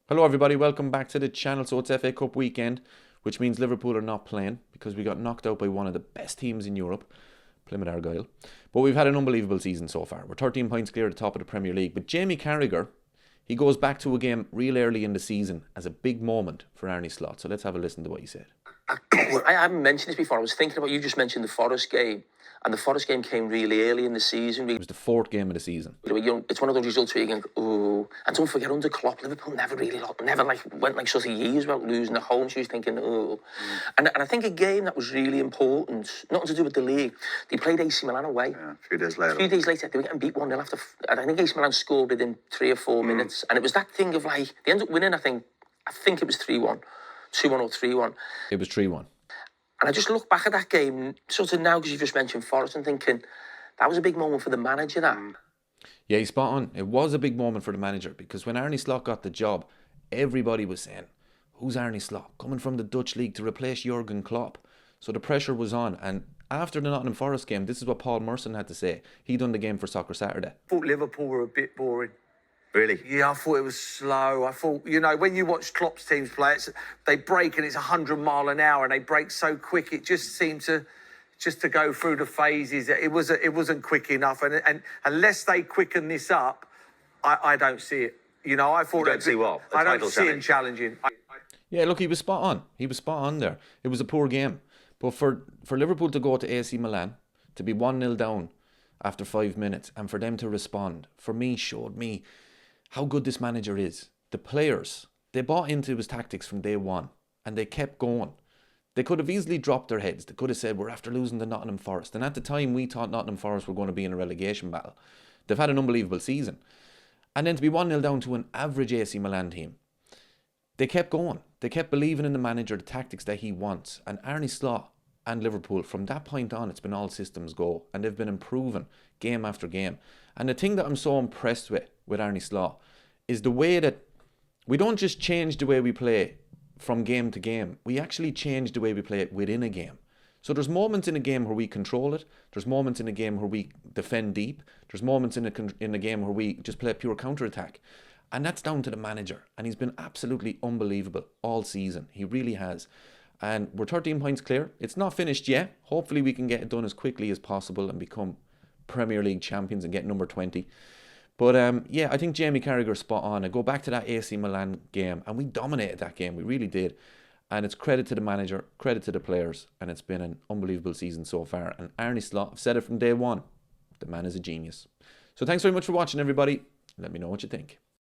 Hello everybody, welcome back to the channel. So it's FA Cup weekend, which means Liverpool are not playing because we got knocked out by one of the best teams in Europe, Plymouth Argyle. But we've had an unbelievable season so far. We're 13 points clear at the top of the Premier League. But Jamie Carragher, he goes back to a game real early in the season as a big moment for Arne Slot. So let's have a listen to what he said. I haven't mentioned this before. I was thinking about, you just mentioned the Forest game, and the Forest game came really early in the season. It was the fourth game of the season. It's one of those results where you think, oh, and don't forget, under Klopp, Liverpool never went sort of years without losing at home. So you're thinking, oh, and I think a game that was really important, nothing to do with the league. They played AC Milan away. Yeah, a few days later. A few days later, they were getting beat 1-0 after. And I think AC Milan scored within 3 or 4 minutes, and it was that thing of like they ended up winning. I think it was 3-1, 2-1 or 3-1. It was 3-1. And I just look back at that game sort of now because you just mentioned Forest and thinking that was a big moment for the manager. Yeah, he's spot on. It was a big moment for the manager because when Arne Slot got the job, everybody was saying, who's Arne Slot? Coming from the Dutch league to replace Jurgen Klopp. So the pressure was on. And after the Nottingham Forest game, this is what Paul Merson had to say. He done the game for Soccer Saturday. I thought Liverpool were a bit boring. Really? Yeah, I thought it was slow. I thought, when you watch Klopp's teams play, they break and it's 100 mile an hour and they break so quick. It just seemed to go through the phases. It wasn't quick enough. And unless they quicken this up, I don't see it. I thought... You don't see what? I don't see him challenging. Yeah, look, he was spot on. He was spot on there. It was a poor game. But for Liverpool to go to AC Milan, to be 1-0 down after 5 minutes, and for them to respond, for me, showed me how good this manager is. The players, they bought into his tactics from day one, and they kept going. They could have easily dropped their heads. They could have said, we're after losing to Nottingham Forest. And at the time, we thought Nottingham Forest were going to be in a relegation battle. They've had an unbelievable season. And then to be 1-0 down to an average AC Milan team, they kept going. They kept believing in the manager, the tactics that he wants. And Arne Slot and Liverpool, from that point on, it's been all systems go. And they've been improving game after game. And the thing that I'm so impressed with Arne Slot is the way that we don't just change the way we play from game to game. We actually change the way we play it within a game. So there's moments in a game where we control it. There's moments in a game where we defend deep. There's moments in a game where we just play a pure counter-attack. And that's down to the manager. And he's been absolutely unbelievable all season. He really has. And we're 13 points clear. It's not finished yet. Hopefully we can get it done as quickly as possible and become Premier League champions and get number 20. But yeah, I think Jamie Carragher's spot on. I go back to that AC Milan game, and we dominated that game. We really did. And it's credit to the manager, credit to the players, and it's been an unbelievable season so far. And Arne Slot, I've said it from day one, the man is a genius. So thanks very much for watching, everybody. Let me know what you think.